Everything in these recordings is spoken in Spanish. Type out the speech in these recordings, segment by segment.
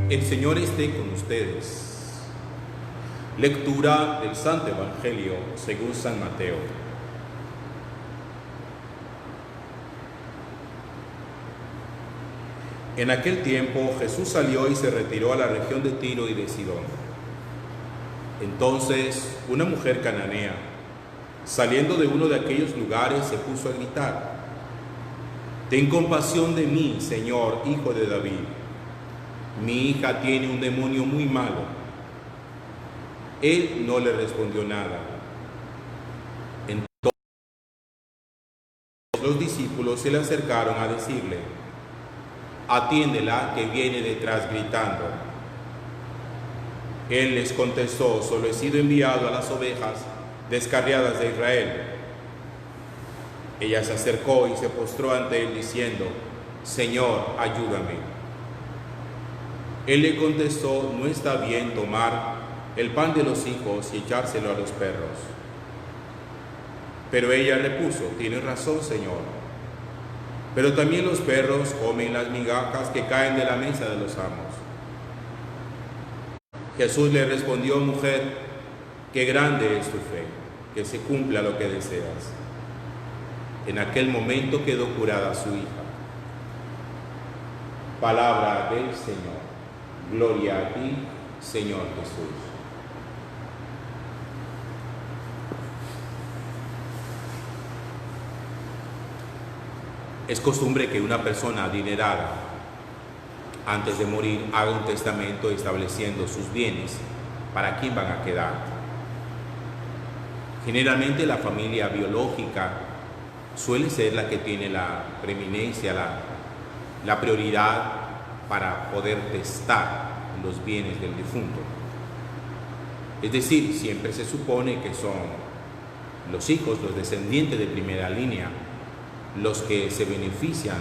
El Señor esté con ustedes. Lectura del Santo Evangelio según San Mateo. En aquel tiempo Jesús salió y se retiró a la región de Tiro y de Sidón. Entonces una mujer cananea, saliendo de uno de aquellos lugares, se puso a gritar: «Ten compasión de mí, Señor, Hijo de David. Mi hija tiene un demonio muy malo». Él no le respondió nada. Entonces los discípulos se le acercaron a decirle: «Atiéndela, que viene detrás gritando». Él les contestó: «Solo he sido enviado a las ovejas descarriadas de Israel». Ella se acercó y se postró ante él diciendo: «Señor, ayúdame». Él le contestó: «No está bien tomar el pan de los hijos y echárselo a los perros». Pero ella repuso: «Tienes razón, Señor, pero también los perros comen las migajas que caen de la mesa de los amos». Jesús le respondió: «Mujer, qué grande es tu fe, que se cumpla lo que deseas». En aquel momento quedó curada su hija. Palabra del Señor. Gloria a ti, Señor Jesús. Es costumbre que una persona adinerada, antes de morir, haga un testamento estableciendo sus bienes, para quién van a quedar. Generalmente la familia biológica suele ser la que tiene la preeminencia, la prioridad para poder testar los bienes del difunto. Es decir, siempre se supone que son los hijos, los descendientes de primera línea, los que se benefician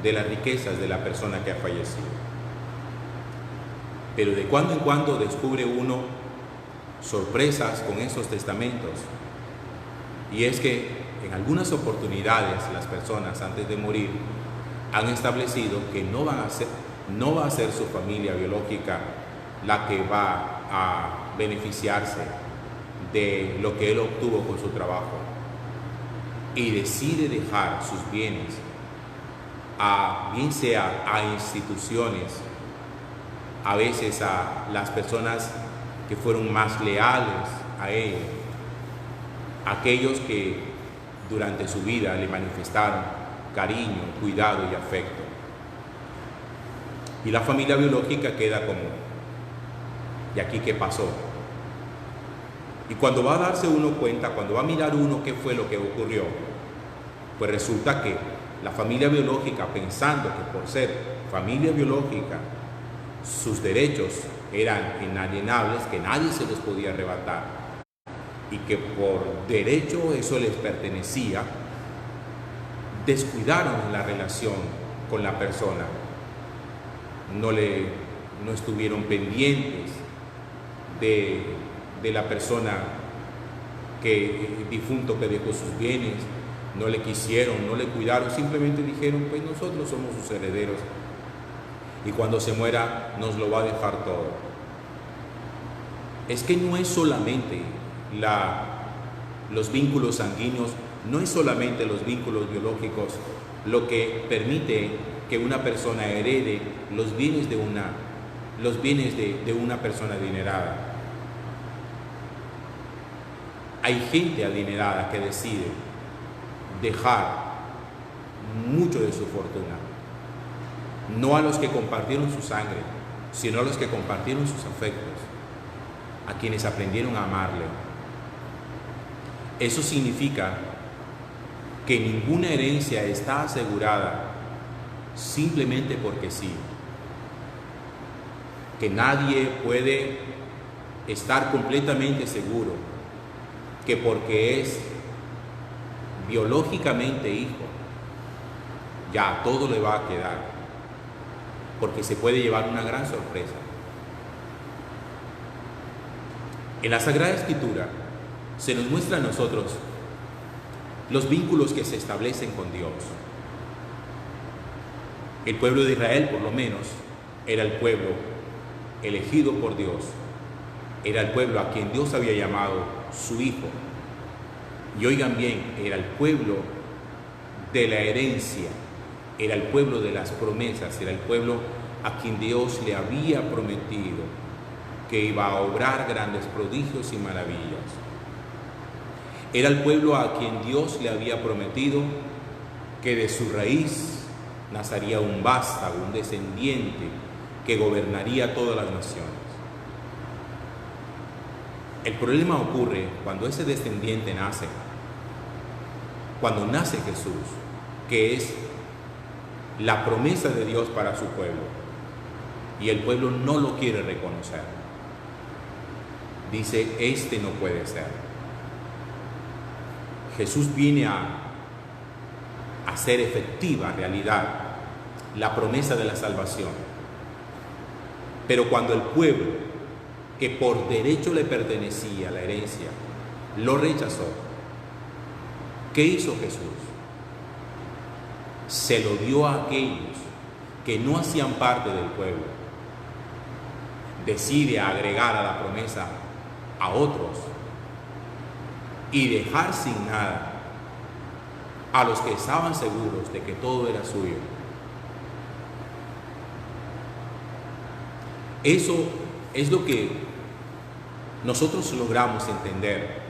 de las riquezas de la persona que ha fallecido. Pero de cuando en cuando descubre uno sorpresas con esos testamentos, y es que en algunas oportunidades las personas antes de morir han establecido que no va a ser su familia biológica la que va a beneficiarse de lo que él obtuvo con su trabajo, y decide dejar sus bienes bien sea a instituciones, a veces a las personas que fueron más leales a él, aquellos que durante su vida le manifestaron cariño, cuidado y afecto. Y la familia biológica queda como: ¿y aquí qué pasó? Y cuando va a darse uno cuenta, cuando va a mirar uno qué fue lo que ocurrió, pues resulta que la familia biológica, pensando que por ser familia biológica sus derechos eran inalienables, que nadie se los podía arrebatar, y que por derecho eso les pertenecía, descuidaron la relación con la persona, no estuvieron pendientes de la persona difunto que dejó sus bienes, no le quisieron, no le cuidaron, simplemente dijeron: pues nosotros somos sus herederos y cuando se muera nos lo va a dejar todo. Es que no es solamente los vínculos sanguíneos, no es solamente los vínculos biológicos lo que permite que una persona herede los bienes de una persona adinerada. Hay gente adinerada que decide dejar mucho de su fortuna, no a los que compartieron su sangre, sino a los que compartieron sus afectos, a quienes aprendieron a amarle. Eso significa que ninguna herencia está asegurada simplemente porque sí, que nadie puede estar completamente seguro que porque es biológicamente hijo, ya todo le va a quedar, porque se puede llevar una gran sorpresa. En la Sagrada Escritura se nos muestra a nosotros los vínculos que se establecen con Dios. El pueblo de Israel, por lo menos, era el pueblo elegido por Dios, era el pueblo a quien Dios había llamado su hijo. Y oigan bien, era el pueblo de la herencia, era el pueblo de las promesas, era el pueblo a quien Dios le había prometido que iba a obrar grandes prodigios y maravillas. Era el pueblo a quien Dios le había prometido que de su raíz nacería un vástago, un descendiente que gobernaría todas las naciones. El problema ocurre cuando ese descendiente nace, cuando nace Jesús, que es la promesa de Dios para su pueblo, y el pueblo no lo quiere reconocer. Dice, este no puede ser. Jesús viene a hacer efectiva realidad la promesa de la salvación. Pero cuando el pueblo, que por derecho le pertenecía la herencia, lo rechazó, ¿qué hizo Jesús? Se lo dio a aquellos que no hacían parte del pueblo. Decide agregar a la promesa a otros y dejar sin nada a los que estaban seguros de que todo era suyo. Eso es lo que nosotros logramos entender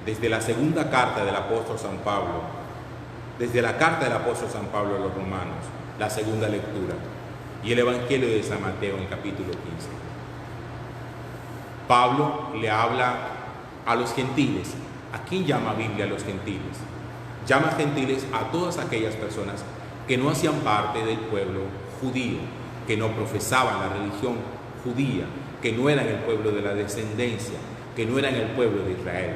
desde la segunda carta del apóstol San Pablo, desde la carta del apóstol San Pablo a los romanos, la segunda lectura, y el Evangelio de San Mateo en el capítulo 15. Pablo le habla a los gentiles. ¿A quién llama Biblia a los gentiles? Llama gentiles a todas aquellas personas que no hacían parte del pueblo judío, que no profesaban la religión judía, que no eran el pueblo de la descendencia, que no eran el pueblo de Israel.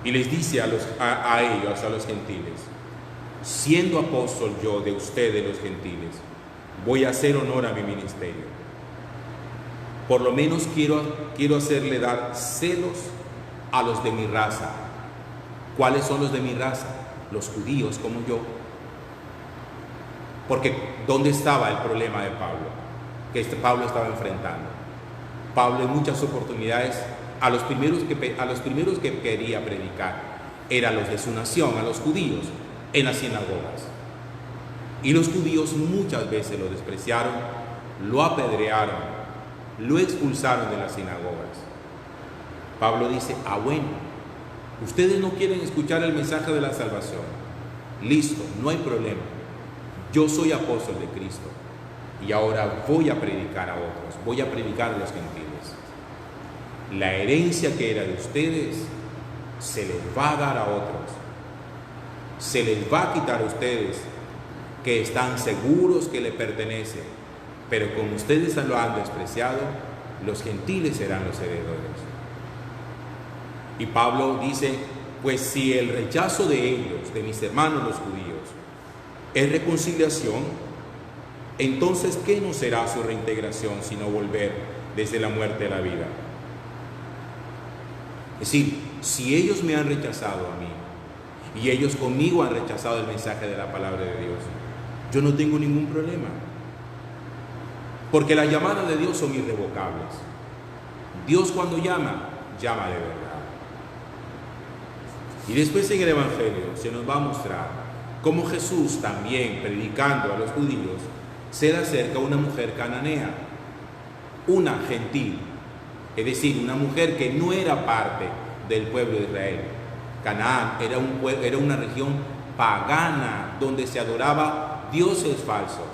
Y les dice a ellos, a los gentiles, siendo apóstol yo de ustedes los gentiles, voy a hacer honor a mi ministerio. Por lo menos quiero hacerle dar celos a los de mi raza. ¿Cuáles son los de mi raza? Los judíos como yo. Porque ¿dónde estaba el problema de Pablo? Que Pablo estaba enfrentando. Pablo en muchas oportunidades a los primeros que quería predicar eran los de su nación, a los judíos, en las sinagogas. Y los judíos muchas veces lo despreciaron, lo apedrearon, lo expulsaron de las sinagogas. Pablo dice, bueno, ustedes no quieren escuchar el mensaje de la salvación. Listo, no hay problema. Yo soy apóstol de Cristo y ahora voy a predicar a otros, voy a predicar a los gentiles. La herencia que era de ustedes se les va a dar a otros. Se les va a quitar a ustedes que están seguros que le pertenece, pero como ustedes lo han despreciado, los gentiles serán los heredores. Y Pablo dice, pues si el rechazo de ellos, de mis hermanos los judíos, es reconciliación, entonces ¿qué no será su reintegración sino volver desde la muerte a la vida? Es decir, si ellos me han rechazado a mí y ellos conmigo han rechazado el mensaje de la palabra de Dios, yo no tengo ningún problema, porque las llamadas de Dios son irrevocables. Dios cuando llama, llama de verdad. Y después en el Evangelio se nos va a mostrar cómo Jesús también, predicando a los judíos, se le acerca a una mujer cananea, una gentil, es decir, una mujer que no era parte del pueblo de Israel. Canaán era una región pagana donde se adoraba dioses falsos.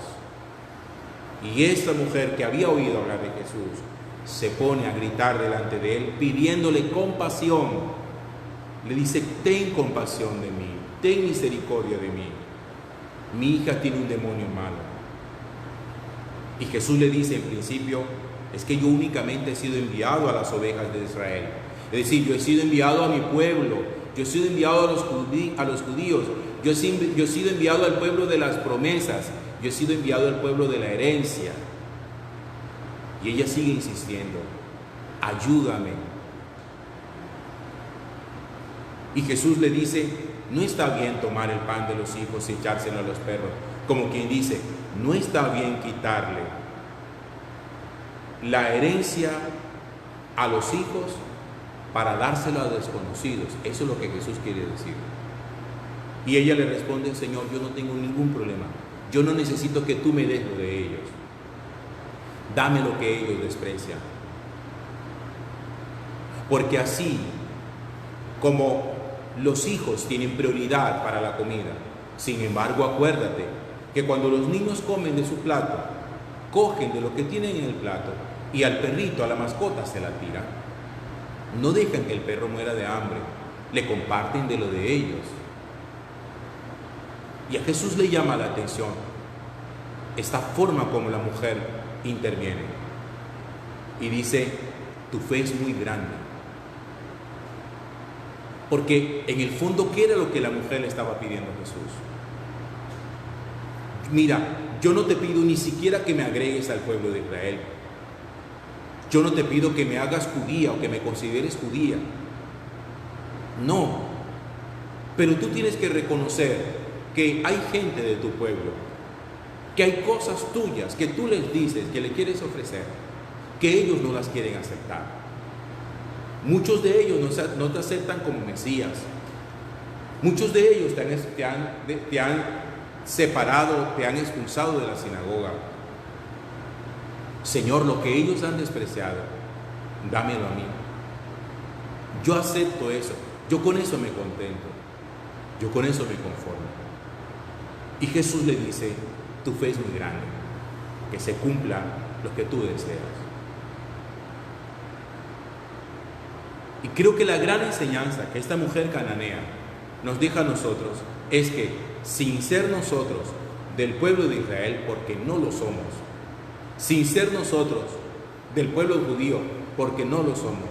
Y esta mujer que había oído hablar de Jesús se pone a gritar delante de él pidiéndole compasión. Le dice, ten compasión de mí, ten misericordia de mí. Mi hija tiene un demonio malo. Y Jesús le dice en principio, es que yo únicamente he sido enviado a las ovejas de Israel. Es decir, yo he sido enviado a mi pueblo, yo he sido enviado a los judíos, yo he sido enviado al pueblo de las promesas, yo he sido enviado al pueblo de la herencia. Y ella sigue insistiendo, ayúdame. Y Jesús le dice, no está bien tomar el pan de los hijos y echárselo a los perros. Como quien dice, no está bien quitarle la herencia a los hijos para dárselo a desconocidos. Eso es lo que Jesús quiere decir. Y ella le responde: Señor, yo no tengo ningún problema. Yo no necesito que tú me des lo de ellos. Dame lo que ellos desprecian. Porque así como los hijos tienen prioridad para la comida, sin embargo, acuérdate que cuando los niños comen de su plato, cogen de lo que tienen en el plato y al perrito, a la mascota, se la tiran. No dejan que el perro muera de hambre, le comparten de lo de ellos. Y a Jesús le llama la atención esta forma como la mujer interviene y dice: tu fe es muy grande. Porque en el fondo, ¿qué era lo que la mujer le estaba pidiendo a Jesús? Mira, yo no te pido ni siquiera que me agregues al pueblo de Israel. Yo no te pido que me hagas judía o que me consideres judía. No. Pero tú tienes que reconocer que hay gente de tu pueblo, que hay cosas tuyas que tú les dices, que le quieres ofrecer, que ellos no las quieren aceptar. Muchos de ellos no te aceptan como Mesías. Muchos de ellos te han separado, te han expulsado de la sinagoga. Señor, lo que ellos han despreciado, dámelo a mí. Yo acepto eso. Yo con eso me contento. Yo con eso me conformo. Y Jesús le dice: tu fe es muy grande, que se cumpla lo que tú deseas. Y creo que la gran enseñanza que esta mujer cananea nos deja a nosotros es que, sin ser nosotros del pueblo de Israel, porque no lo somos, sin ser nosotros del pueblo judío, porque no lo somos,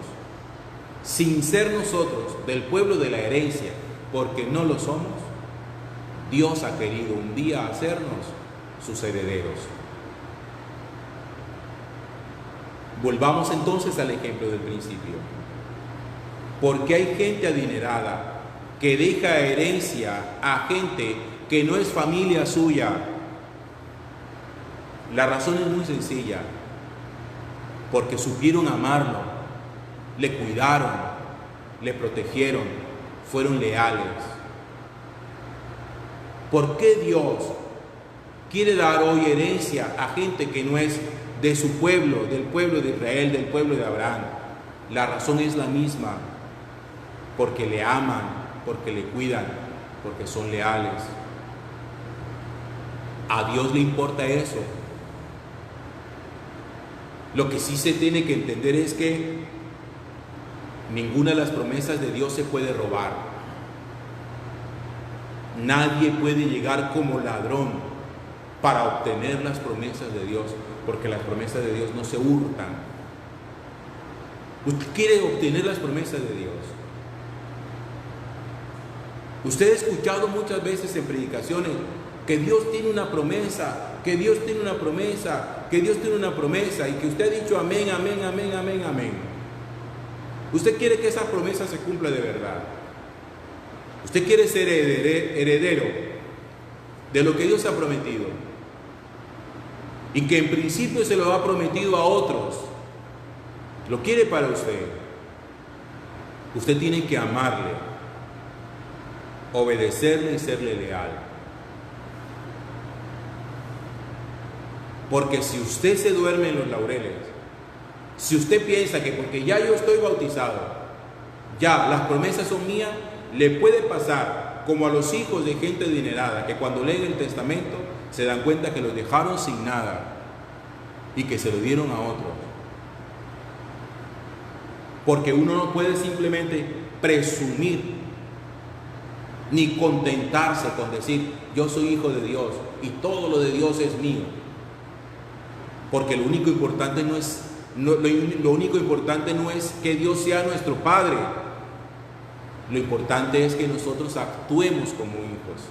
sin ser nosotros del pueblo de la herencia, porque no lo somos, Dios ha querido un día hacernos sus herederos. Volvamos entonces al ejemplo del principio. Porque hay gente adinerada que deja herencia a gente que no es familia suya. La razón es muy sencilla: porque supieron amarlo, le cuidaron, le protegieron, fueron leales. ¿Por qué Dios quiere dar hoy herencia a gente que no es de su pueblo, del pueblo de Israel, del pueblo de Abraham? La razón es la misma: porque le aman, porque le cuidan, porque son leales. A Dios le importa eso. Lo que sí se tiene que entender es que ninguna de las promesas de Dios se puede robar. Nadie puede llegar como ladrón para obtener las promesas de Dios, porque las promesas de Dios no se hurtan. Usted quiere obtener las promesas de Dios. Usted ha escuchado muchas veces en predicaciones que Dios tiene una promesa, que Dios tiene una promesa, que Dios tiene una promesa, y que usted ha dicho amén, amén, amén, amén, amén. Usted quiere que esa promesa se cumpla de verdad. Usted quiere ser heredero de lo que Dios ha prometido, y que en principio se lo ha prometido a otros. Lo quiere para usted. Usted tiene que amarle, obedecerle y serle leal. Porque si usted se duerme en los laureles, si usted piensa que porque ya yo estoy bautizado, ya las promesas son mías, le puede pasar como a los hijos de gente adinerada, que cuando leen el testamento se dan cuenta que los dejaron sin nada y que se lo dieron a otros. Porque uno no puede simplemente presumir ni contentarse con decir: yo soy hijo de Dios y todo lo de Dios es mío. Porque lo único importante no es que Dios sea nuestro Padre. Lo importante es que nosotros actuemos como hijos.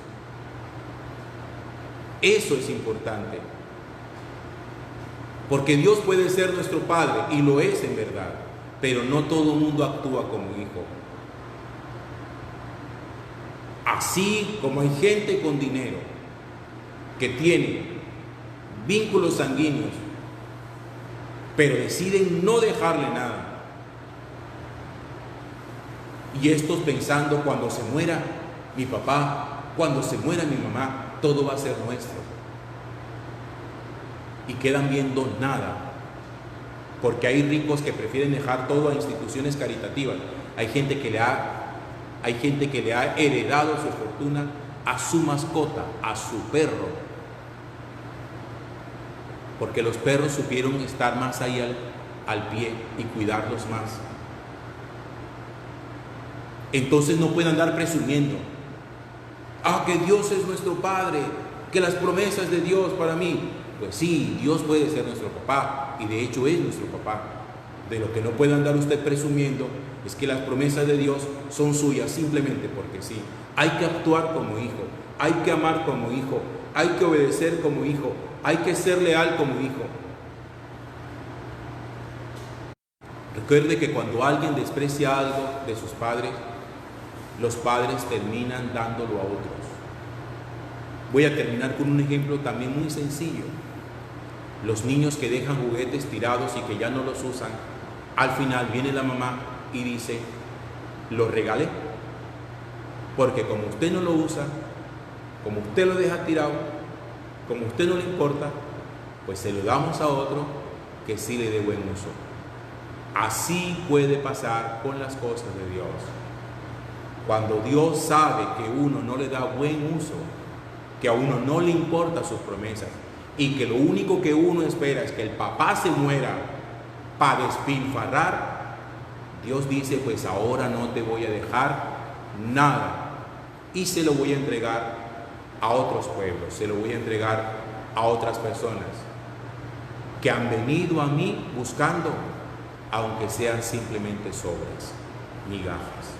Eso es importante. Porque Dios puede ser nuestro Padre, y lo es en verdad, pero no todo el mundo actúa como hijo. Así como hay gente con dinero que tiene vínculos sanguíneos pero deciden no dejarle nada. Y estos pensando, cuando se muera mi papá, cuando se muera mi mamá, todo va a ser nuestro. Y quedan viendo nada. Porque hay ricos que prefieren dejar todo a instituciones caritativas. Hay gente que le ha heredado su fortuna a su mascota, a su perro. Porque los perros supieron estar más ahí al pie y cuidarlos más. Entonces no pueden andar presumiendo. Que Dios es nuestro Padre, que las promesas de Dios para mí. Pues sí, Dios puede ser nuestro papá, y de hecho es nuestro papá. De lo que no puede andar usted presumiendo es que las promesas de Dios son suyas simplemente porque sí. Hay que actuar como hijo, hay que amar como hijo, hay que obedecer como hijo, hay que ser leal como hijo. Recuerde que cuando alguien desprecia algo de sus padres, los padres terminan dándolo a otros. Voy a terminar con un ejemplo también muy sencillo. Los niños que dejan juguetes tirados y que ya no los usan, al final viene la mamá y dice: lo regalé, porque como usted no lo usa, como usted lo deja tirado, como a usted no le importa, pues se lo damos a otro que sí le dé buen uso. Así puede pasar con las cosas de Dios. Cuando Dios sabe que uno no le da buen uso, que a uno no le importan sus promesas, y que lo único que uno espera es que el papá se muera para despilfarrar, Dios dice: pues ahora no te voy a dejar nada, y se lo voy a entregar a otros pueblos, se lo voy a entregar a otras personas que han venido a mí buscando, aunque sean simplemente sobras, migajas.